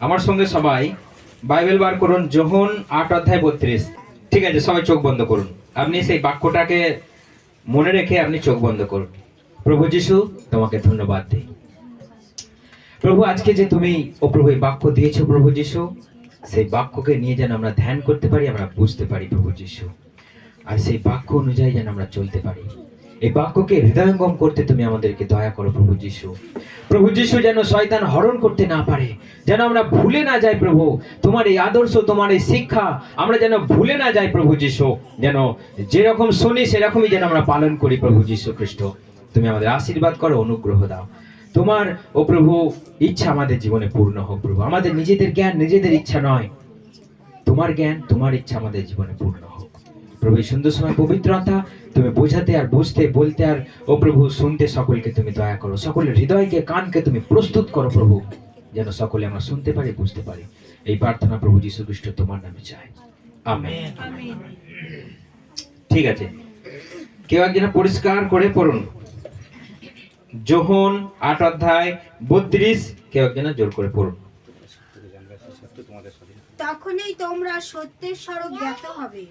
আমার সঙ্গে সবাই বাইবেল বার করুন, যোহন 8:32। ঠিক আছে, সবাই চোখ বন্ধ করুন। আপনি সেই বাক্যটাকে মনে রেখে আপনি চোখ বন্ধ করুন। প্রভু যিশু, তোমাকে ধন্যবাদ দিই। প্রভু, আজকে যে তুমি ও প্রভু এই বাক্য দিয়েছো প্রভু যিশু, সেই বাক্যকে নিয়ে যেন আমরা ধ্যান করতে পারি, আমরা বুঝতে পারি প্রভু যিশু, আর সেই বাক্য অনুযায়ী যেন আমরা চলতে পারি। এই বাক্যকে হৃদয়ঙ্গম করতে তুমি আমাদেরকে দয়া করো প্রভু যিশু। প্রভু যিশু, যেন শয়তান হরণ করতে না পারে, যেন আমরা ভুলে না যাই প্রভু তোমার এই আদর্শ, তোমার এই শিক্ষা আমরা যেন ভুলে না যাই প্রভু যিশু। যেন যেরকম শুনি সেরকমই যেন আমরা পালন করি প্রভু যিশু খ্রিস্ট। তুমি আমাদের আশীর্বাদ করো, অনুগ্রহ দাও। তোমার ও প্রভু ইচ্ছা আমাদের জীবনে পূর্ণ হোক প্রভু। আমাদের নিজেদের জ্ঞান, নিজেদের ইচ্ছা নয়, তোমার জ্ঞান, তোমার ইচ্ছা আমাদের জীবনে পূর্ণ হোক প্রভু। এই সুন্দর সময় পবিত্রতা তুমি বোঝাতে আর বুঝতে, বলতে আর ও প্রভু শুনতে সকলকে তুমি দয়া করো। সকলের হৃদয়কে, কানকে তুমি প্রস্তুত করো প্রভু, যেন সকলে আমরা শুনতে পারি, বুঝতে পারি। এই প্রার্থনা প্রভু যীশু খ্রিস্ট তোমার নামে চাই, আমেন। ঠিক আছে, কেউ একজন পরিষ্কার করে পড়ুন যোহন 8:32। কেউ একজন জোর করে পড়ুন। তখনই তোমরা সত্যের স্বরূপ জ্ঞাত হবে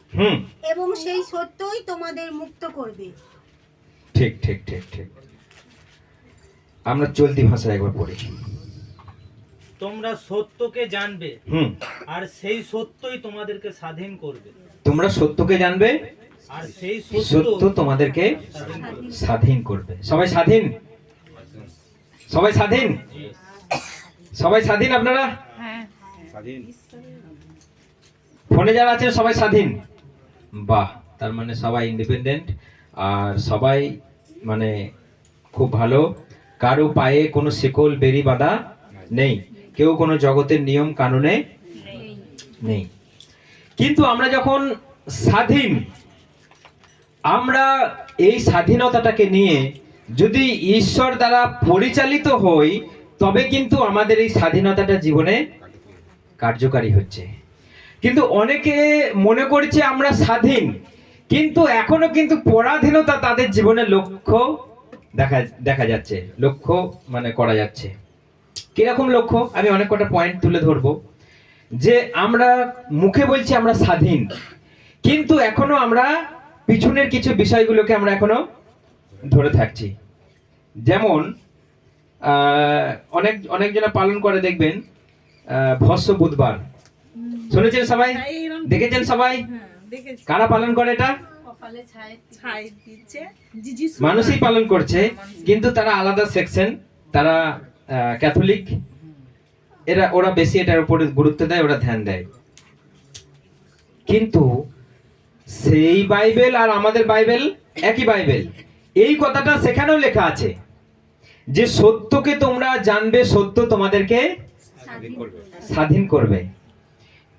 এবং সেই সত্যই তোমাদের মুক্ত করবে। ঠিক ঠিক ঠিক ঠিক। আমরা চলতি ভাষায় একবার পড়ি। তোমরা সত্যকে জানবে আর সেই সত্যই তোমাদেরকে স্বাধীন করবে। তোমরা সত্যকে জানবে আর সেই সত্য তোমাদেরকে স্বাধীন করবে। সবাই স্বাধীন, সবাই স্বাধীন, সবাই স্বাধীন। আপনারা ফোনে যারা আছেন সবাই স্বাধীন? বাহ, তার মানে সবাই ইন্ডিপেন্ডেন্ট আর সবাই মানে খুব ভালো। কারো পায়ে কোনো শিকল বেরি বাঁধা নেই, কেউ কোনো জগতের নিয়ম কানুনে নেই। কিন্তু আমরা যখন স্বাধীন, আমরা এই স্বাধীনতাটাকে নিয়ে যদি ঈশ্বর দ্বারা পরিচালিত হই, তবে কিন্তু আমাদের এই স্বাধীনতাটা জীবনে কার্যকারী হচ্ছে। কিন্তু অনেকে মনে করছে আমরা স্বাধীন, কিন্তু এখনো কিন্তু পরাধীনতা তাদের জীবনে লক্ষ্য দেখা যাচ্ছে, লক্ষ্য মানে করা যাচ্ছে। কিরকম লক্ষ্য? আমি অনেক কটা পয়েন্ট তুলে ধরবো। যে আমরা মুখে বলছি আমরা স্বাধীন, কিন্তু এখনো আমরা পিছনের কিছু বিষয়গুলোকে আমরা এখনো ধরে থাকছি। যেমন অনেকজনা পালন করে, দেখবেন ভস্য বুধবার। শুনেছেন সবাই? দেখেছেন সবাই? কারা পালন করে এটা? মানুষই পালন করছে, কিন্তু তারা আলাদা সেকশন, তারা ক্যাথলিক, ওরা বেশি এটার উপরে গুরুত্ব দেয়, ওরা ধ্যান দেয়। কিন্তু সেই বাইবেল আর আমাদের বাইবেল একই বাইবেল। এই কথাটা সেখানেও লেখা আছে যে সত্যকে তোমরা জানবে, সত্য তোমাদেরকে স্বাধীন করবে।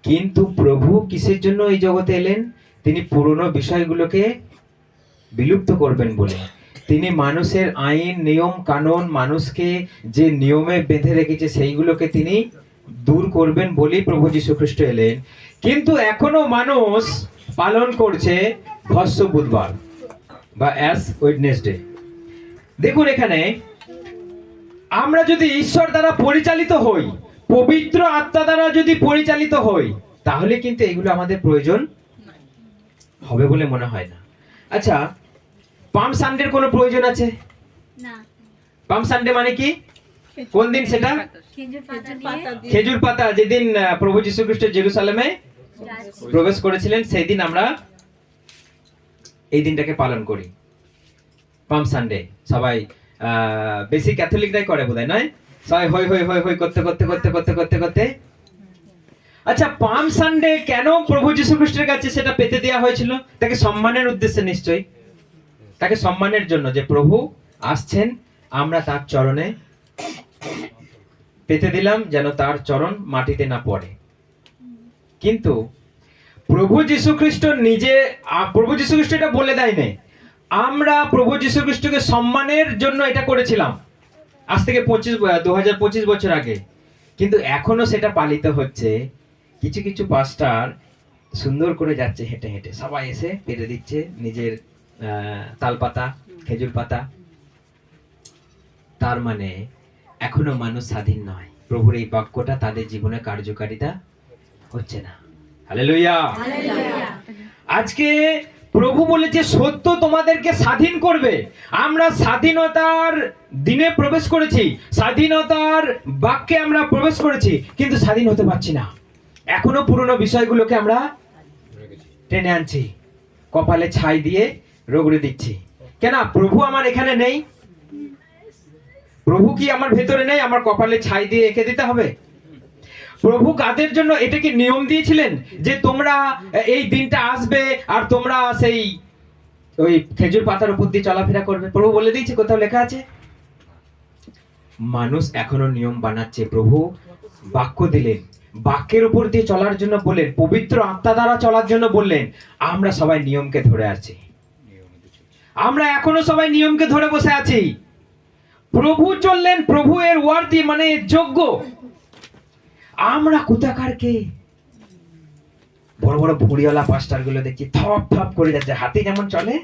কিন্তু প্রভু কিসের জন্য এই জগতে এলেন? তিনি পুরনো বিষয়গুলোকে বিলুপ্ত করবেন বলে। তিনি মানুষের আইন, নিয়ম কানুন, মানুষকে যে নিয়মে বেঁধে রেখেছে সেইগুলোকে তিনি দূর করবেন বলেই প্রভু যীশু খ্রিস্ট এলেন। কিন্তু এখনো মানুষ পালন করছে ভস্য বুধবার বা অ্যাশ ওয়েডনেসডে। দেখুন, এখানে আমরা যদি ঈশ্বর দ্বারা পরিচালিত হই, পবিত্র আত্মা দ্বারা যদি পরিচালিত হই, তাহলে কিন্তু এগুলো আমাদের প্রয়োজন হবে বলে মনে হয় না। আচ্ছা, পাম সানডের কোনো প্রয়োজন আছে না? পাম সানডে মানে কি? কোন দিন সেটা? খেজুর পাতা, যেদিন প্রভু যীশু খ্রিস্ট জেরুসালেমে প্রবেশ করেছিলেন, সেই দিন আমরা এই দিনটাকে পালন করি, পাম সানডে। সবাই বেশি ক্যাথলিকরাই করে বোধহয়, নয়? সবাই হই হই হই হই করতে করতে করতে করতে করতে করতে। আচ্ছা, পাম সানডে কেন প্রভু যীশু খ্রিস্টের কাছে সেটা পেতে দেওয়া হয়েছিল? তাকে সম্মানের উদ্দেশ্যে, নিশ্চয়ই তাকে সম্মানের জন্য, যে প্রভু আসছেন, আমরা তার চরণে পেতে দিলাম যেন তার চরণ মাটিতে না পড়ে। কিন্তু প্রভু যীশু খ্রিস্ট নিজে, প্রভু যীশু খ্রিস্ট এটা বলে দেয়নি। আমরা প্রভু যীশু খ্রিস্টকে সম্মানের জন্য এটা করেছিলাম আজ থেকে 2025 বছর আগে। কিন্তু এখনো সেটা পালিত হচ্ছে। কিছু কিছু পাস্টার সুন্দর করে যাচ্ছে হেঁটে হেঁটে, সবাই এসে পেতে দিচ্ছে নিজের তাল পাতা, খেজুর পাতা। তার মানে এখনো মানুষ স্বাধীন নয়। প্রভুর এই বাক্যটা তাদের জীবনে কার্যকারিতা হচ্ছে না। হালেলুয়া। আজকে প্রভু বলেছে সত্য তোমাদেরকে স্বাধীন করবে। আমরা স্বাধীনতার দিনে প্রবেশ করেছি, স্বাধীনতার বাক্যে আমরা প্রবেশ করেছি, কিন্তু স্বাধীন হতে পারছি না। এখনো পুরনো বিষয়গুলোকে আমরা টেনে আনছি, কপালে ছাই দিয়ে রগড়ে দিচ্ছি। কেন? প্রভু আমার এখানে নেই? প্রভু কি আমার ভেতরে নেই? আমার কপালে ছাই দিয়ে এঁকে দিতে হবে? প্রভু কাদের জন্য এটাকে নিয়ম দিয়েছিলেন যে তোমরা এই দিনটা আসবে আর তোমরা সেই ওই খেজুর পাতার উপর দিয়ে চলাফেরা করবে? প্রভু বলে দিয়েছে? কোথাও লেখা আছে? মানুষ এখনো নিয়ম বানাচ্ছে। প্রভু বাক্য দিলেন, বাক্যের উপর দিয়ে চলার জন্য বললেন, পবিত্র আত্মা দ্বারা চলার জন্য বললেন। আমরা সবাই নিয়মকে ধরে আছি, আমরা এখনো সবাই নিয়মকে ধরে বসে আছি। প্রভু চললেন, প্রভু এর ওয়ার্দি মানে যোগ্য। আমরা কোথাকার কে? বড় বড় ভুড়িওয়ালা পাস্টার গুলো দেখছি থপ থপ করে যাচ্ছে, হাতে যেমন চলে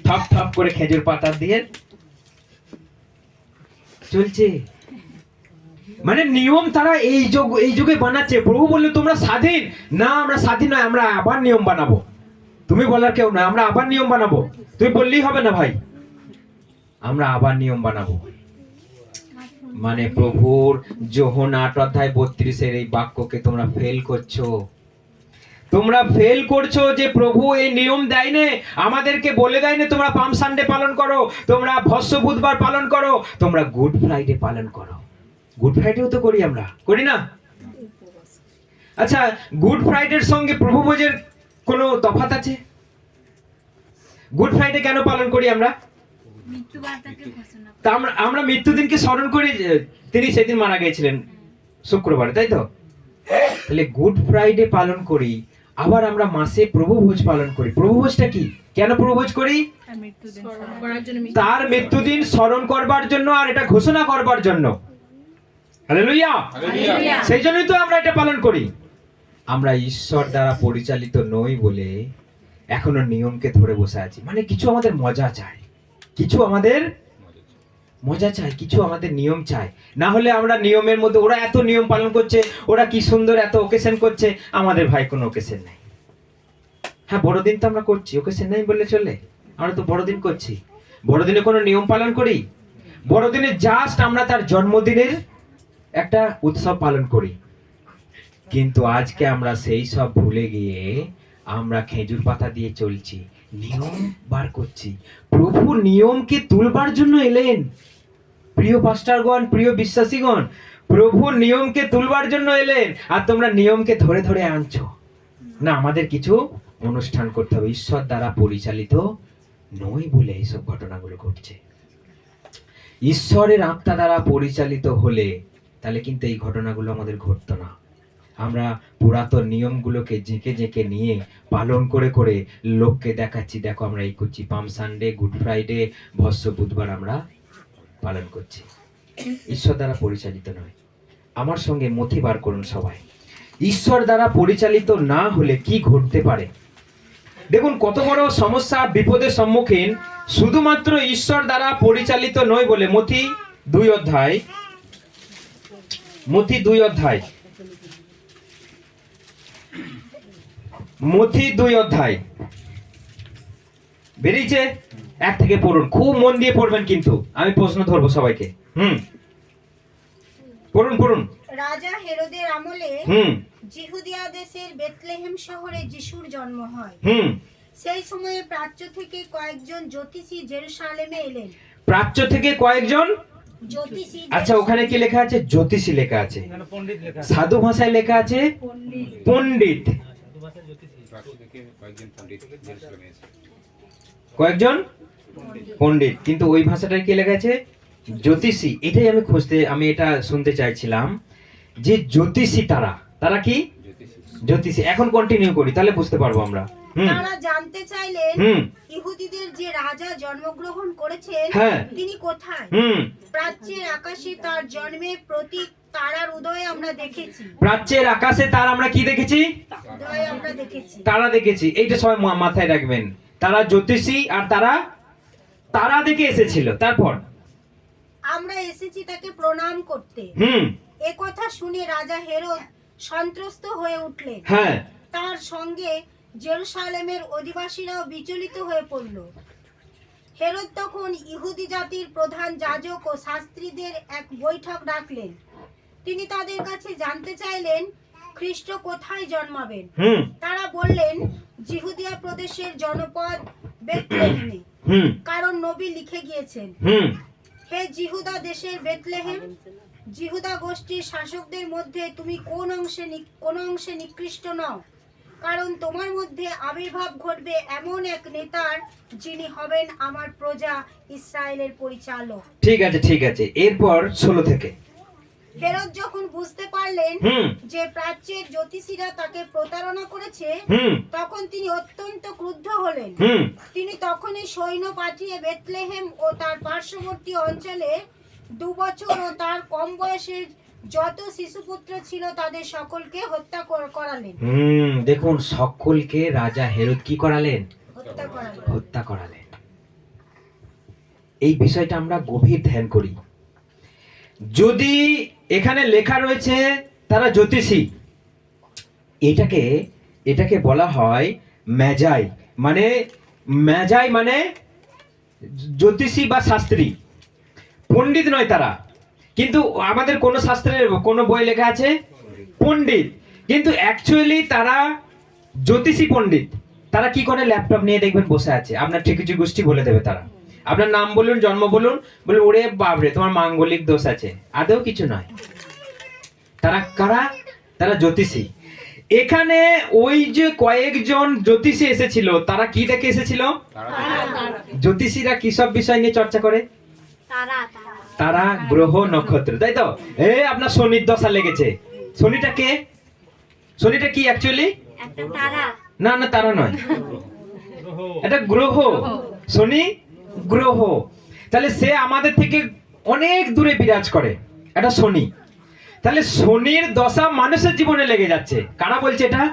থপ থপ করে খেজুর পাতা দিয়ে চলছে। মানে নিয়ম তারা এই যুগে বানাচ্ছে। প্রভু বললে তোমরা স্বাধীন। না, আমরা স্বাধীন নয়, আমরা আবার নিয়ম বানাবো। তুমি বলার কেউ নয়, আমরা আবার নিয়ম বানাবো। তুমি বললেই হবে না ভাই, আমরা আবার নিয়ম বানাবো। মানে প্রভুর যোহন 8:32 এই বাক্যকে তোমরা ফেল করছো। তোমরা ফেল করছো যে প্রভু এই নিয়ম দেয়নি, আমাদেরকে বলে দেয়নি তোমরা পাম সানডে পালন করো, তোমরা ভস্য বুধবার পালন করো, তোমরা গুড ফ্রাইডে পালন করো। গুড ফ্রাইডেও তো করি, আমরা করি না? আচ্ছা, গুড ফ্রাইডের সঙ্গে প্রভু ভোজের কোনো তফাৎ আছে? গুড ফ্রাইডে কেন পালন করি আমরা? তা আমরা মৃত্যুদিনকে স্মরণ করি, তিনি সেদিন মারা গিয়েছিলেন শুক্রবার, তাই তো? তাহলে গুড ফ্রাইডে পালন করি, আবার আমরা মাসে প্রভু ভোজ পালন করি। প্রভু ভোজটা কি? কেন প্রভু ভোজ করি? তার মৃত্যুদিন স্মরণ করবার জন্য, আর এটা ঘোষণা করবার জন্য। হালেলুয়া। সেই জন্যই তো আমরা এটা পালন করি। আমরা ঈশ্বর দ্বারা পরিচালিত নই বলে এখনো নিয়মকে ধরে বসে আছি। মানে কিছু আমাদের মজা চাই, কিছু আমাদের মজা চাই, কিছু আমাদের নিয়ম চাই। না হলে আমরা নিয়মের মধ্যে, ওরা এত নিয়ম পালন করছে, ওরা কি সুন্দর এত ওকেশন করছে, আমাদের ভাই কোনো ওকেশন নাই। হ্যাঁ, বড়দিন তো আমরা করছি, ওকেশন নাই বললে চলে? আমরা তো বড়দিন করছি। বড়দিনে কোনো নিয়ম পালন করি? বড়দিনে জাস্ট আমরা তার জন্মদিনের একটা উৎসব পালন করি। কিন্তু আজকে আমরা সেই সব ভুলে গিয়ে আমরা খেজুর পাতা দিয়ে চলছি, নিয়ম বার করছি। প্রভু নিয়মকে তুলবার জন্য এলেন। প্রিয় পাস্টারগণ, প্রিয় বিশ্বাসীগণ, প্রভু নিয়মকে তুলবার জন্য এলেন, আর তোমরা নিয়মকে ধরে ধরে আনছো। না, আমাদের কিছু অনুষ্ঠান করতে হবে। ঈশ্বর দ্বারা পরিচালিত নই বলে এইসব ঘটনাগুলো ঘটছে। ঈশ্বরের আত্মা দ্বারা পরিচালিত হলে তাহলে কিন্তু এই ঘটনাগুলো আমাদের ঘটতো না। আমরা পুরাতন নিয়মগুলোকে জেঁকে জেঁকে নিয়ে পালন করে করে লোককে দেখাচ্ছি, দেখো আমরা এই করছি। পাম সানডে, গুড ফ্রাইডে, ভস্য বুধবার আমরা পালন করছি। ঈশ্বর দ্বারা পরিচালিত নয়। আমার সঙ্গে মথি বার করুন সবাই। ঈশ্বর দ্বারা পরিচালিত না হলে কি ঘটতে পারে? দেখুন কত বড় সমস্যা, বিপদের সম্মুখীন শুধুমাত্র ঈশ্বর দ্বারা পরিচালিত নয় বলে। মথি 2 অধ্যায়, মথি 2 অধ্যায়, মথি 2 অধ্যায় বেরিয়েছে। 1 থেকে পড়ুন, খুব মন দিয়ে পড়বেন, কিন্তু আমি প্রশ্ন ধরবো সবাইকে। পড়ুন পড়ুন। রাজা হেরোদের আমলে জিহুদিয়া দেশের বেথলেহেম শহরে যিশুর জন্ম হয়। সেই সময়ে প্রাচ্য থেকে কয়েকজন জ্যোতিষী জেরুসালেমে এলেন। প্রাচ্য থেকে কয়েকজন জ্যোতিষী। আচ্ছা, ওখানে কি লেখা আছে? জ্যোতিষী লেখা আছে। এখানে পণ্ডিত লেখা আছে। সাধু ভাষায় লেখা আছে পণ্ডিত। সাধু ভাষায় জ্যোতিষী। কয়েকজন পণ্ডিত, কিন্তু ওই ভাষাটায় কি লেখা আছে? জ্যোতিষী। এটাই আমি এটা শুনতে চাইছিলাম যে জ্যোতিষী তারা কি জ্যোতিষী। এখন কন্টিনিউ করি, তাহলে বুঝতে পারবো আমরা। তারা জানতে চাইলেন ইহুদিদের যে রাজা জন্মগ্রহণ করেছেন তিনি কোথায়। প্রাচ্যের আকাশে তার জন্মের প্রতীক তারার উদয় আমরা দেখেছি। প্রাচ্যের আকাশে তার আমরা কি দেখেছি? উদয় আমরা দেখেছি, তারা দেখেছি। এইটা সবাই মাথায় রাখবেন। তারা জ্যোতিষী আর তারা দেখে এসেছিল। তারপর আমরা এসেছি তাকে প্রণাম করতে এ কথা শুনে রাজা হেরোদ সন্ত্রস্ত হয়ে উঠলেন। হ্যাঁ, তার সঙ্গে জেরুসালেমের অধিবাসীরাও বিচলিত হয়ে পড়ল। হেরোদ তখন ইহুদি জাতির প্রধান যাজক ও শাস্ত্রীদের এক বৈঠক ডাকলেন। তিনি তাদের কাছে জানতে চাইলেন খ্রিস্ট কোথায় জন্মাবেন। তারা বললেন, জিহুদিয়া প্রদেশের জনপদ বেথলেহেমে, কারণ নবী লিখে গিয়েছেন, হে জিহুদা দেশের বেথলেহেম, জিহুদা গোষ্ঠীর শাসকদের মধ্যে তুমি কোন অংশে নিকৃষ্ট নও, কারণ তোমার মধ্যে আবির্ভাব ঘটবে এমন এক নেতার, যিনি হবেন আমার প্রজা ইসরায়েলের পরিচালক। ঠিক আছে, ঠিক আছে। এরপর 16 থেকে। হেরোদ যখন বুঝতে পারলেন যে প্রাচ্যের জ্যোতিষীরা তাকে প্রতারণা করেছে, তখন তিনি অত্যন্ত ক্রুদ্ধ হলেন। তিনি তখনই সৈন্য পাঠিয়ে বেথলেহেম ও তার পার্শ্ববর্তী অঞ্চলে 2 বছর ও তার কম বয়সের যত শিশুপুত্র ছিল তাদের সকলকে হত্যা করালেন। দেখুন, সকলকে রাজা হেরোদ কি করালেন? হত্যা করালেন। এই বিষয়টা আমরা গভীর ধ্যান করি। যদি এখানে লেখা রয়েছে তারা জ্যোতিষী, এটাকে বলা হয় ম্যাজাই। মানে জ্যোতিষী বা শাস্ত্রী, পণ্ডিত নয় তারা। কিন্তু আমাদের কোন শাস্ত্রের কোন বই লেখা আছে পণ্ডিত, কিন্তু অ্যাকচুয়ালি তারা জ্যোতিষী পণ্ডিত। তারা কি করে? ল্যাপটপ নিয়ে দেখবেন বসে আছে, আপনার ঠিকুচি গোষ্ঠী বলে দেবে। তারা আপনার নাম বলুন, জন্ম বলুন, বলে ওরে বাবরে তোমার মাঙ্গলিক দোষ আছে। আদৌ কিছু নয়। তারা কারা? তারা জ্যোতিষী। এখানে ওই যে কয়েকজন জ্যোতিষী এসেছিল, তারা কি দেখে এসেছিল? জ্যোতিষীরা কি সব বিষয় নিয়ে চর্চা করে? তারা, গ্রহ, নক্ষত্র, তাই তো? আপনার শনির দশা লেগেছে। শনিটা কে? শনিটা কি অ্যাকচুয়ালি? না, তারা নয়, এটা গ্রহ। শনি গ্রহ। তাহলে সে আমাদের থেকে অনেক দূরে বিরাজ করে, এটা শনি। তাহলে শনির দশা মানুষের জীবনে লেগে যাচ্ছে। কারা বলছে এটা?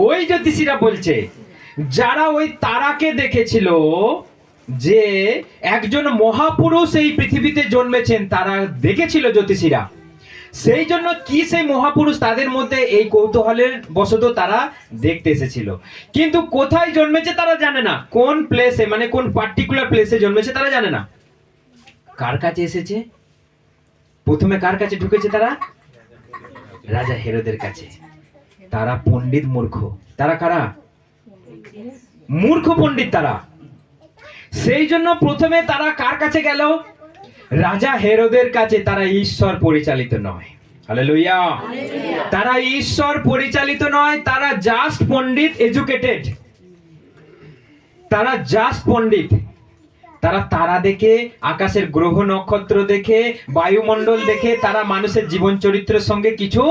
ওই জ্যোতিষীরা বলছে, যারা ওই তারাকে দেখেছিল যে একজন মহাপুরুষ এই পৃথিবীতে জন্মেছেন, তারা দেখেছিল জ্যোতিষীরা। সেই জন্য কি সেই মহাপুরুষ তাদের মধ্যে এই কৌতূহলের বশত তারা দেখতে এসেছিল। কিন্তু কোথায় জন্মেছে তারা জানে না, কোন প্লেসে, মানে কোন পার্টিকুলার প্লেসে জন্মেছে তারা জানে না। কার কাছে এসেছে? প্রথমে কার কাছে ঢুকেছে তারা? রাজা হেরোদের কাছে। তারা পণ্ডিত মূর্খ। তারা কারা? মূর্খ পণ্ডিত তারা। সেই জন্য প্রথমে তারা কার কাছে গেল? রাজা হেরোদের কাছে। তারা ঈশ্বর পরিচালিত নয়। হালেলুয়া। তারা ঈশ্বর পরিচালিত নয়, তারা জাস্ট পণ্ডিত, এডুকেটেড। তারা জাস্ট পণ্ডিত। তারা তারা দেখে, আকাশের গ্রহ নক্ষত্র দেখে, বায়ুমণ্ডল দেখে তারা মানুষের জীবন চরিত্রের সঙ্গে কিছু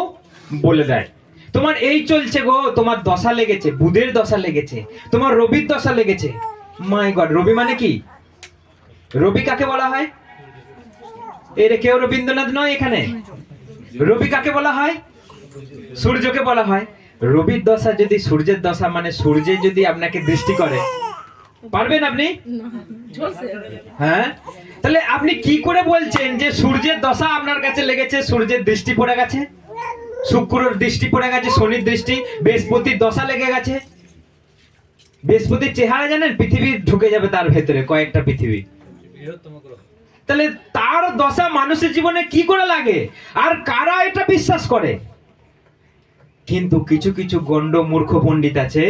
বলে দেয়। তোমার এই চলছে গো, তোমার দশা লেগেছে, বুধের দশা লেগেছে, তোমার রবির দশা লেগেছে। মাই গড, রবি মানে কি? রবি কাকে বলা হয়? কেউ রবীন্দ্রনাথ নয় এখানে। রবি কাকে বলা হয়? সূর্যকে বলা হয়। রবির দশা যদি সূর্যের দশা, মানে সূর্যে যদি আপনাকে দৃষ্টি করে, পারবেন আপনি? হ্যাঁ, তাহলে আপনি কি করে বলছেন যে সূর্যের দশা আপনার কাছে লেগেছে, সূর্যের দৃষ্টি পড়ে গেছে, শুক্রের দৃষ্টি পড়ে গেছে, শনির দৃষ্টি, বৃহস্পতির দশা লেগে গেছে? বৃহস্পতির চেহারা জানেন? পৃথিবী ঢুকে যাবে তার ভেতরে, কয়েকটা পৃথিবী। তাহলে তার দশা মানুষের জীবনে কি করে লাগে? আর কারা এটা বিশ্বাস করে? কিন্তু কিছু কিছু গণ্ড মূর্খ পণ্ডিত আছে,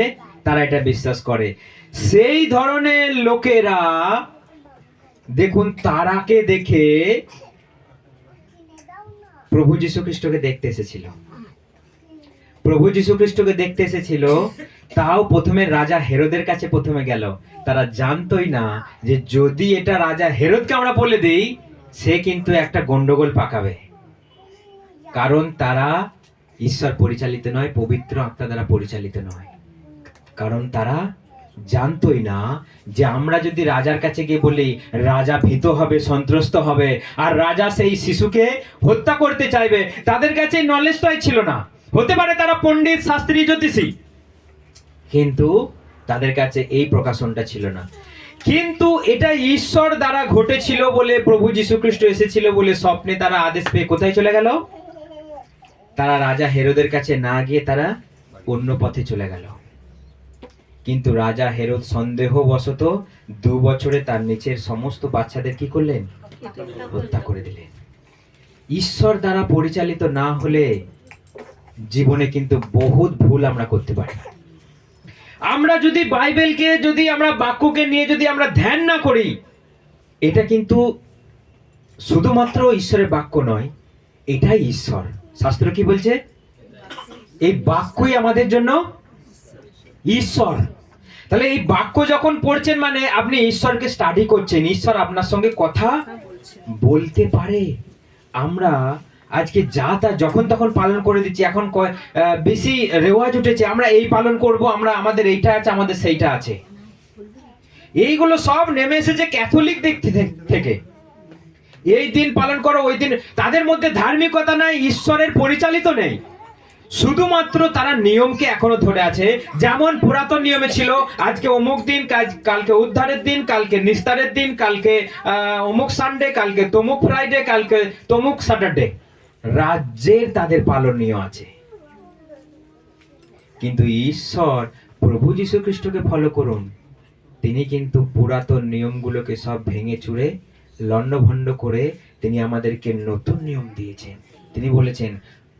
তারা এটা বিশ্বাস করে। সেই ধরনের লোকেরা দেখুন তারাকে দেখে প্রভু যীশু খ্রিস্টকে দেখতে এসেছিল। প্রভু যীশু খ্রিস্টকে দেখতে এসেছিল, তাও প্রথমে রাজা হেরোদের কাছে প্রথমে গেল। তারা জানতোই না যে যদি এটা রাজা হেরোদকে আমরা বলে দিই, সে কিন্তু একটা গন্ডগোল পাকাবে। কারণ তারা ঈশ্বর পরিচালিত নয়, পবিত্র আত্মা দ্বারা পরিচালিত নয়। কারণ তারা জানতোই না যে আমরা যদি রাজার কাছে গিয়ে বলি, রাজা ভীত হবে, সন্ত্রস্ত হবে, আর রাজা সেই শিশুকে হত্যা করতে চাইবে। তাদের কাছে নলেজটাই ছিল না। হতে পারে তারা পণ্ডিত, শাস্ত্রী, জ্যোতিষী, কিন্তু তাদের কাছে এই প্রকাশনটা ছিল না। কিন্তু এটা ঈশ্বর দ্বারা ঘটেছিল বলে, প্রভু যীশু খ্রিস্ট এসেছিল বলে স্বপ্নে তারা আদেশ পেয়ে কোথায় চলে গেল? তারা রাজা হেরোদের কাছে না গিয়ে তারা অন্য পথে চলে গেল। কিন্তু রাজা হেরোদ সন্দেহবশত 2 বছরে তার নিচের সমস্ত বাচ্চাদের কি করলেন? হত্যা করে দিলেন। ঈশ্বর দ্বারা পরিচালিত না হলে জীবনে কিন্তু বহুত ভুল আমরা করতে পারি। আমরা যদি বাইবেলকে, যদি আমরা বাক্যকে নিয়ে যদি আমরা ধ্যান না করি, এটা কিন্তু শুধুমাত্র ঈশ্বরের বাক্য নয়, এটাই ঈশ্বর। শাস্ত্র কি বলছে? এই বাক্যই আমাদের জন্য ঈশ্বর। তাহলে এই বাক্য যখন পড়ছেন মানে আপনি ঈশ্বরকে স্টাডি করছেন, ঈশ্বর আপনার সঙ্গে কথা বলতে পারে। আমরা আজকে যা তা যখন তখন পালন করে দিচ্ছি। এখন বেশি রেওয়াজ উঠেছে, আমরা এই পালন করব, আমরা আমাদের এইটা আছে, আমাদের সেইটা আছে। এইগুলো সব নেমে এসেছে ক্যাথলিক দিক থেকে। এই দিন পালন করো, ওই দিন। তাদের মধ্যে ধার্মিকতা নাই, ঈশ্বরের পরিচালিত নেই। শুধুমাত্র তারা নিয়মকে এখনো ধরে আছে। যেমন পুরাতন নিয়মে ছিল, আজকে অমুক দিন, কালকে উদ্ধারের দিন, কালকে নিস্তারের দিন, কালকে অমুক সানডে, কালকে তমুক ফ্রাইডে, কালকে তমুক স্যাটারডে। রাজ্যের তাদের পালনীয় আছে। কিন্তু ঈশ্বর, প্রভু যীশু খ্রিস্টকে ফলো করুন। তিনি কিন্তু পুরাতন নিয়মগুলোকে সব ভেঙে চুরে লণ্ডভণ্ড করে তিনি আমাদেরকে নতুন নিয়ম দিয়েছেন। তিনি বলেছেন,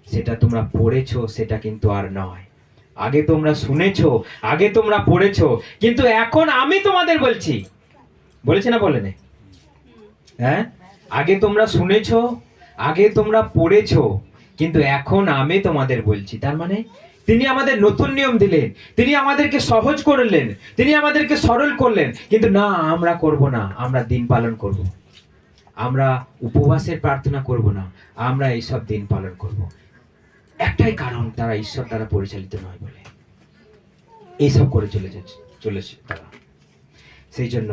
সেটা তোমরা পড়েছো, সেটা কিন্তু আর নয়। আগে তোমরা শুনেছো, আগে তোমরা পড়েছো, কিন্তু এখন আমি তোমাদের বলছি। বলেছে না, বলেনি? হ্যাঁ, আগে তোমরা শুনেছো, আগে তোমরা পড়েছো, কিন্তু এখন আমি তোমাদের বলছি। তার মানে তিনি আমাদের নতুন নিয়ম দিলেন, তিনি আমাদেরকে সহজ করলেন, তিনি আমাদেরকে সরল করলেন। কিন্তু না, আমরা করব না। আমরা দিন পালন করব, আমরা উপবাসের প্রার্থনা করব না, আমরা এইসব দিন পালন করব। একটাই কারণ, তারা ঈশ্বর দ্বারা পরিচালিত নয় বলে এইসব করে চলেছে তারা। সেই জন্য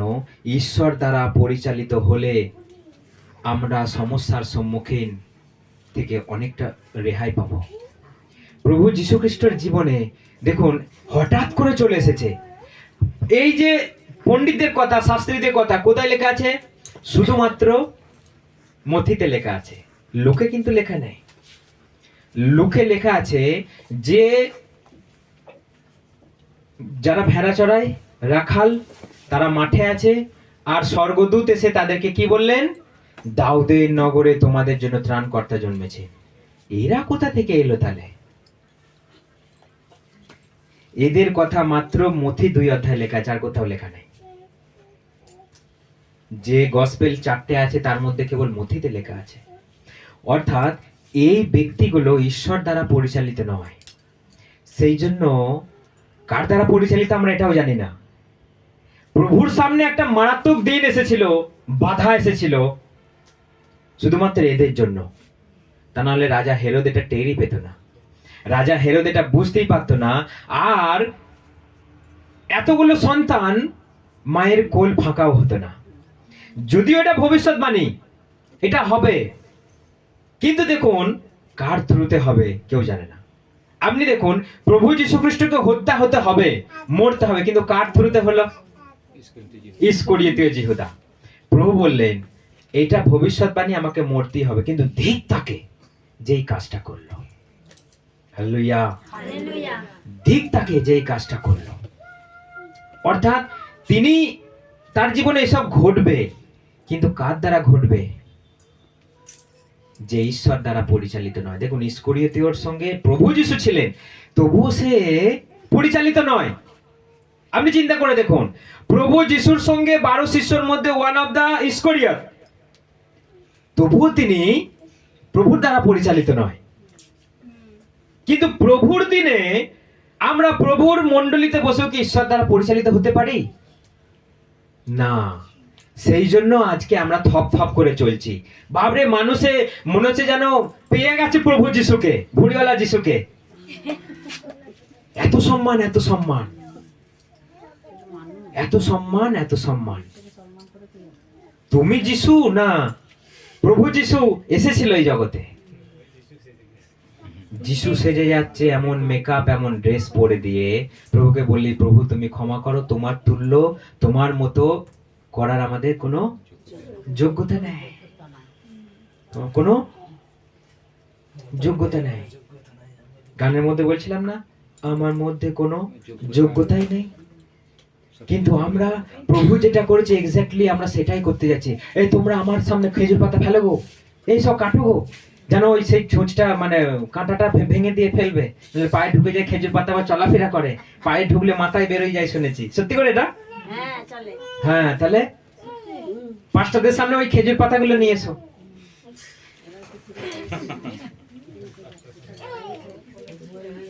ঈশ্বর দ্বারা পরিচালিত হলে আমরা সমস্যার সম্মুখীন থেকে অনেকটা রেহাই পাবো। প্রভু যীশু খ্রিস্টের জীবনে দেখুন, হঠাৎ করে চলে এসেছে। এই যে পণ্ডিতদের কথা, শাস্ত্রীদের কথা কোথায় লেখা আছে? শুধুমাত্র মথিতে লেখা আছে, লোকে কিন্তু লেখা নেই। লোকে লেখা আছে যে যারা ভেড়া চড়ায়, রাখাল, তারা মাঠে আছে, আর স্বর্গদূত এসে তাদেরকে কি বললেন? দাউদের নগরে তোমাদের জন্য ত্রাণকর্তা জন্মেছে। এরা কোথা থেকে এলো তাহলে? এদের কথা মাত্র মথি 2 অধ্যায় লেখা আছে, আর কোথাও লেখা নেই। যে গসপেল 4টে আছে তার মধ্যে কেবল মথিতে লেখা আছে। অর্থাৎ এই ব্যক্তিগুলো ঈশ্বর দ্বারা পরিচালিত নয়। সেই জন্য কার দ্বারা পরিচালিত আমরা এটাও জানি না। প্রভুর সামনে একটা মারাত্মক দিন এসেছিল, বাধা এসেছিল শুধুমাত্র এদের জন্য। তা নাহলে রাজা হেরোদ এটা টেরই পেত না, রাজা হেরোদ এটা বুঝতেই পারত না। আর এতগুলো সন্তান, মায়ের কোল ফাঁকাও হতো না। যদিও এটা ভবিষ্যৎবাণী, এটা হবে, কিন্তু দেখুন কার থ্রুতে হবে কেউ জানে না। আপনি দেখুন, প্রভু যীশু খ্রিস্টকে হত্যা হতে হবে, মরতে হবে, কিন্তু কার থ্রুতে হলো? ইস্করিয়োতীয় জিহুদা। প্রভু বললেন, এটা ভবিষ্যৎবাণী, আমাকে মরতেই হবে, কিন্তু দেখ তাকে যেই কাজটা করলো। Hallelujah, hallelujah. দেখ তাকে যেই কাজটা করলো। অর্থাৎ তিনি, তার জীবনে এসব ঘটবে, কিন্তু কার দ্বারা ঘটবে? যে ঈশ্বর দ্বারা পরিচালিত নয়। দেখুন, ইস্করিয়োতীয়র সঙ্গে প্রভু যীশু ছিলেন, তবুও সে পরিচালিত নয়। আপনি চিন্তা করে দেখুন, প্রভু যীশুর সঙ্গে 12 শিষ্যর মধ্যে ওয়ান অফ দা ইস্করিয়ত, তবুও তিনি প্রভুর দ্বারা পরিচালিত নয়। কিন্তু প্রভুর দিনে আমরা প্রভুর মণ্ডলীতে বসেও কি ঈশ্বর দ্বারা পরিচালিত হতে পারি? না। সেই জন্য আজকে আমরা থপ থপ করে চলছি। বাবরে, মানুষে মনে হচ্ছে যেন পেয়ে গেছে প্রভু যিশুকে, ভুড়িওয়ালা যিশুকে। এত সম্মান, এত সম্মান, এত সম্মান, এত সম্মান। তুমি যিশু না, প্রভু যিশু এসেছিল এই জগতে। যিশু সেজে যাচ্ছে, এমন মেকআপ, এমন ড্রেস পরে দিয়ে প্রভুকে বললি, প্রভু তুমি ক্ষমা করো, তোমার তুল্য, তোমার মতো করার আমাদের কোনো যোগ্যতা নেই, কোনো যোগ্যতা নেই। গানের মধ্যে বলছিলাম না, আমার মধ্যে কোনো যোগ্যতাই নেই। কিন্তু আমরা প্রভু যেটা করেছে এক্স্যাক্টলি আমরা সেটাই করতে যাচ্ছি। এই তোমরা আমার সামনে খেজুর পাতা ফেলো গো, এই সব কাটো গো, যেন ওই সেই ছোঁচটা মানে কাঁটাটা ভেঙে দিয়ে ফেলবে, নাহলে পায়ে ঢুকে যায় খেজুর পাতা, আবার চলাফেরা করে, পায়ে ঢুকলে মাথায় বেরোয় যায় শুনেছি। সত্যি করে এটা? হ্যাঁ, তাহলে পাঁচটাদের সামনে ওই খেজুর পাতাগুলো নিয়ে এসো।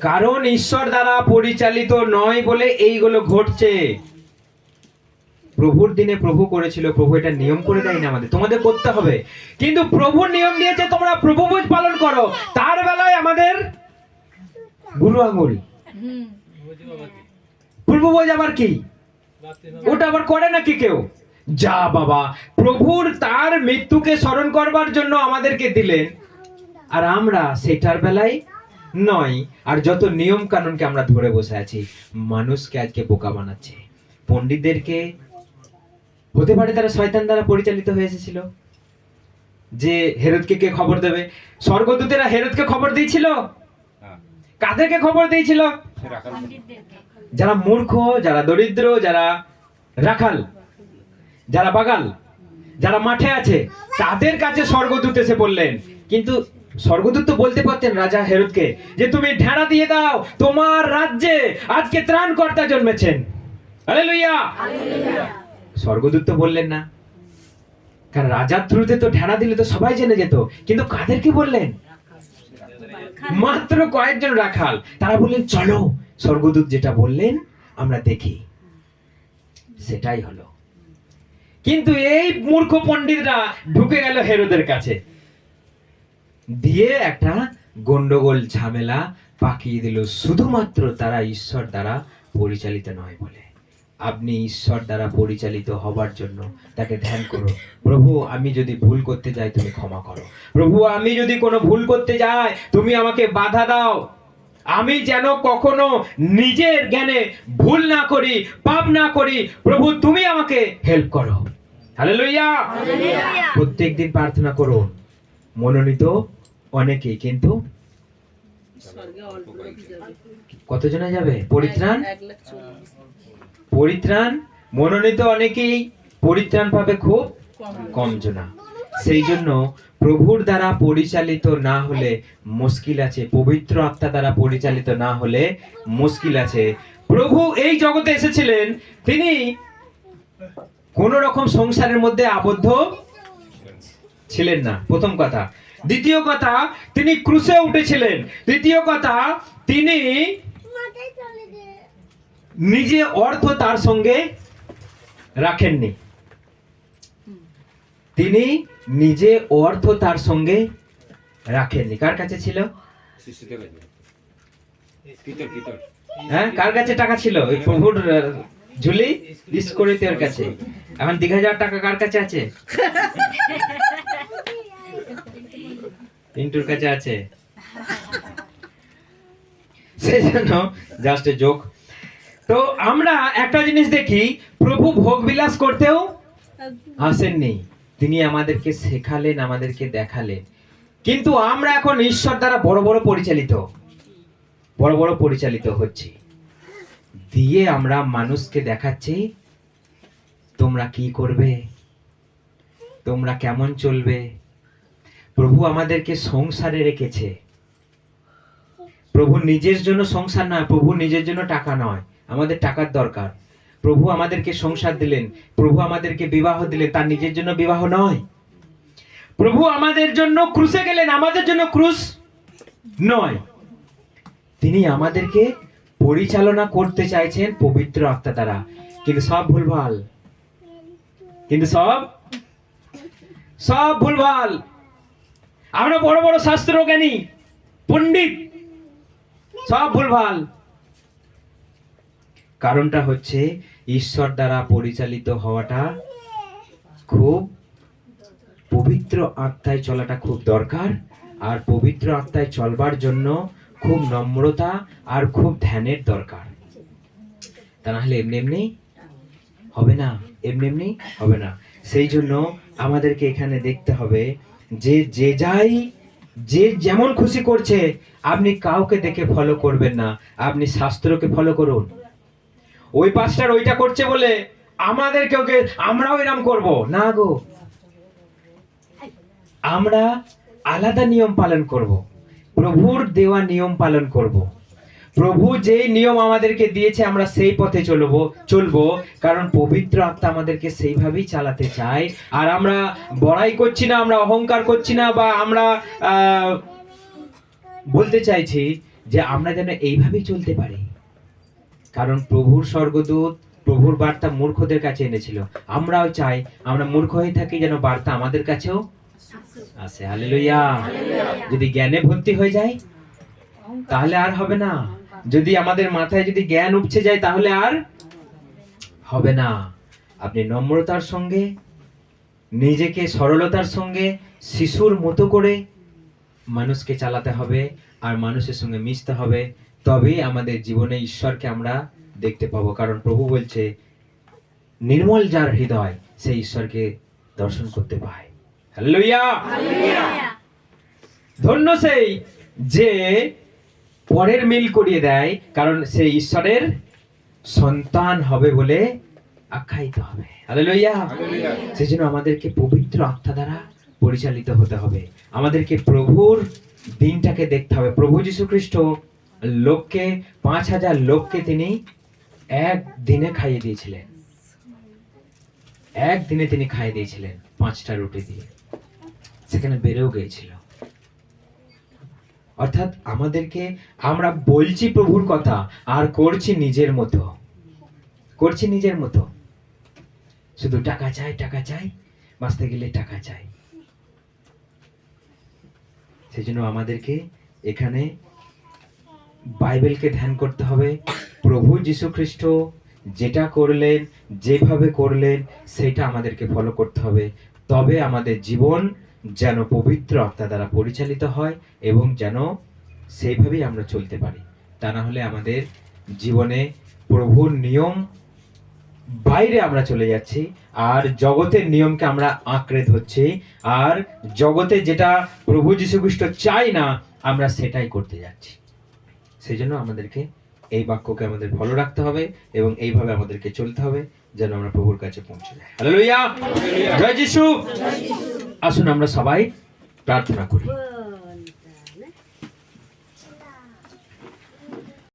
কারণ ঈশ্বর দ্বারা পরিচালিত নয় বলে এইগুলো ঘটছে। প্রভুর দিনে প্রভু করেছিল, প্রভু এটা নিয়ম করে দেয়নি আমাদের, তোমাদের করতে হবে। কিন্তু প্রভুর নিয়ম দিয়েছে তোমরা প্রভুভোজ পালন করো, তার বেলায় আমাদের বুড়ো আঙুল। প্রভুভোজ আবার কি? ওটা আবার করে নাকি কেউ? যা বাবা, প্রভুর তার মৃত্যুকে স্মরণ করবার জন্য আমাদেরকে দিলেন, আর আমরা সেটার বেলায় নয়। আর যত নিয়ম কানুনকে আমরা ধরে বসে আছি, মানুষকে আজকে বোকা বানাচ্ছে। পণ্ডিতদেরকে হতে পারে তারা শয়তান দ্বারা পরিচালিত হয়ে এসেছিল, যে হেরোদকে কে খবর দেবে। স্বর্গদূতেরা হেরোদকে খবর দিয়েছিল, কাদেরকে খবর দিয়েছিল? যারা মূর্খ, যারা দরিদ্র, যারা রাখাল, যারা বাগাল, যারা মাঠে আছে, তাদের কাছে স্বর্গদূত এসে বললেন। কিন্তু স্বর্গদূত তো বলতে পারতেন রাজা হেরোদকে যে তুমি ঢেড়া দিয়ে দাও, তোমার রাজ্যে আজকে ত্রাণকর্তা জন্মেছেন। হালেলুয়া। স্বর্গদূত তো বললেন না, কারণ রাজার থ্রুতে তো ঢেড়া দিলে তো সবাই জেনে যেত। কিন্তু কাদেরকে বললেন? মাত্র কয়েকজন রাখাল। তারা বললেন চলো, স্বর্গদূত যেটা বললেন আমরা দেখি। সেটাই হলো। কিন্তু এই মূর্খ পণ্ডিতরা ঢুকে গেল হেরোদের কাছে, দিয়ে একটা গন্ডগোল ঝামেলা পাকিয়ে দিল, শুধুমাত্র তারা ঈশ্বর দ্বারা পরিচালিত নয় বলে। আপনি ঈশ্বর দ্বারা পরিচালিত হবার জন্য তাকে ধ্যান করো। প্রভু, আমি যদি ভুল করতে যাই তুমি ক্ষমা করো। প্রভু, আমি যদি কোনো ভুল করতে যাই তুমি আমাকে বাধা দাও। আমি যেন কখনো নিজের জ্ঞানে ভুল না করি, পাপ না করি। প্রভু, তুমি আমাকে হেল্প করো। হালেলুয়া। প্রত্যেকদিন প্রার্থনা করুন। মনোনীত অনেকেই, কিন্তু কতজনে যাবে? পরিত্রাণ, পরিত্রাণ। মনোনীত অনেকেই, পরিত্রাণ পাবে খুব কম জনা। সেই জন্য প্রভুর দ্বারা পরিচালিত না হলে মুশকিল আছে, পবিত্র আত্মা দ্বারা পরিচালিত না হলে মুশকিল আছে। প্রভু এই জগতে এসেছিলেন, তিনি কোন রকম সংসারের মধ্যে আবদ্ধ ছিলেন না, প্রথম কথা। দ্বিতীয় কথা, তিনি ক্রুশে উঠেছিলেন। তৃতীয় কথা, তিনি নিজে অর্থ তার সঙ্গে রাখেননি। তিনি নিজে অর্থ তার সঙ্গে রাখেননি। কার কাছে ছিল? হ্যাঁ, কার কাছে টাকা ছিল? ওই প্রভুর ঝুলি ইস্করিতের কাছে। এখন 1000 টাকা কার কাছে আছে? পিন্টুর কাছে আছে। সেই জন্য জাস্ট এ জোক। তো আমরা একটা জিনিস দেখি, প্রভু ভোগ বিলাস করতেও আসেননি, তিনি আমাদেরকে শেখালেন, আমাদেরকে দেখালেন। কিন্তু আমরা এখন ঈশ্বর দ্বারা বড় বড় পরিচালিত হচ্ছি, দিয়ে আমরা মানুষকে দেখাচ্ছি তোমরা কি করবে, তোমরা কেমন চলবে। প্রভু আমাদেরকে সংসারে রেখেছে। প্রভু নিজের জন্য সংসার নয়, প্রভু নিজের জন্য টাকা নয়, আমাদের টাকার দরকার। প্রভু আমাদেরকে সংসার দিলেন, প্রভু আমাদেরকে বিবাহ দিলেন, তার নিজের জন্য বিবাহ নয়। প্রভু আমাদের জন্য ক্রুশে গেলেন, আমাদের জন্য ক্রুশ নয়। তিনি আমাদেরকে পরিচালনা করতে চাইছেন পবিত্র আত্মা দ্বারা। কিন্তু সব ভুলভাল, কিন্তু সব ভুলভাল। আমরা বড় বড় শাস্ত্র জ্ঞানী পণ্ডিত, সব ভুলভাল। কারণটা হচ্ছে ঈশ্বর দ্বারা পরিচালিত হওয়াটা খুব, পবিত্র আত্মায় চলাটা খুব দরকার। আর পবিত্র আত্মায় চলবার জন্য খুব নম্রতা আর খুব ধ্যানের দরকার। তা না হলে এমনি এমনি হবে না, এমনি এমনি হবে না। সেই জন্য আমাদেরকে এখানে দেখতে হবে যে যে যেমন খুশি করছে, আপনি কাউকে দেখে ফলো করবেন না, আপনি শাস্ত্রকে ফলো করুন। ওই পাস্টার ওইটা করছে বলে আমরাও এরকম করব না গো। আমরা আলাদা নিয়ম পালন করব, প্রভুর দেওয়া নিয়ম পালন করব। প্রভু যে নিয়ম আমাদেরকে দিয়েছে আমরা সেই পথে চলবো, কারণ পবিত্র আত্মা আমাদেরকে সেইভাবেই চালাতে চায়। আর আমরা বড়াই করছি না, আমরা অহংকার করছি না, বা আমরা বলতে চাইছি যে আমরা যেন এইভাবেই চলতে পারি। কারণ প্রভুর স্বর্গদূত প্রভুর বার্তা মূর্খদের কাছে এনেছিল, আমরাও চাই আমরা মূর্খ হয়ে থাকি যেন বার্তা আমাদের কাছেও আসে। হালেলুয়া। যদি জ্ঞানে ভর্তি হয়ে যায় তাহলে আর হবে না, যদি আমাদের মাথায় যদি জ্ঞান উপচে যায় তাহলে আর হবে না। আপনি নম্রতার সঙ্গে, নিজেকে সরলতার সঙ্গে শিশুর মতো করে মানুষকে চালাতে হবে, আর মানুষের সঙ্গে মিশতে হবে, তবেই আমাদের জীবনে ঈশ্বরকে আমরা দেখতে পাবো। কারণ প্রভু বলছে নির্মল যার হৃদয় সেই ঈশ্বরকে দর্শন করতে পায়। হালেলুয়া। ধন্য সেই যে পরের মিল করিয়ে দেয়, কারণ সে ঈশ্বরের সন্তান হবে বলে আখ্যায়িত হবে। হালেলুয়া। সেই জন্য আমাদেরকে পবিত্র আত্মা দ্বারা পরিচালিত হতে হবে, আমাদেরকে প্রভুর দিনটাকে দেখতে হবে। প্রভু যীশু খ্রিস্ট 5,000 লোককে তিনি একদিনে খাইয়ে দিয়েছিলেন, একদিনে তিনি খাইয়ে দিয়েছিলেন 5টা রুটি দিয়ে, সেখানে বেড়েও গিয়েছিল। অর্থাৎ আমরা বলছি প্রভুর কথা আর করছি নিজের মতো, শুধু টাকা চাই, বাঁচতে গেলে টাকা চাই। সেই জন্য আমাদেরকে এখানে বাইবেলকে ধ্যান করতে হবে। প্রভু যীশু খ্রিস্ট যেটা করলেন, যেভাবে করলেন, সেটা আমাদেরকে ফলো করতে হবে। তবে আমাদের জীবন যেন পবিত্র আত্মা দ্বারা পরিচালিত হয় এবং যেন সেইভাবেই আমরা চলতে পারি। তা না হলে আমাদের জীবনে প্রভুর নিয়ম বাইরে আমরা চলে যাচ্ছি, আর জগতের নিয়মকে আমরা আঁকড়ে ধরছি, আর জগতে যেটা প্রভু যীশু খ্রিস্ট চাই না আমরা সেটাই করতে যাচ্ছি। সেই জন্য আমাদেরকে এই বাক্যকে আমাদের ফলো রাখতে হবে এবং এইভাবে আমাদেরকে চলতে হবে যেন আমরা প্রভুর কাছে পৌঁছে যাই। হালেলুয়া। জয় যিশু। আসুন আমরা সবাই প্রার্থনা করি।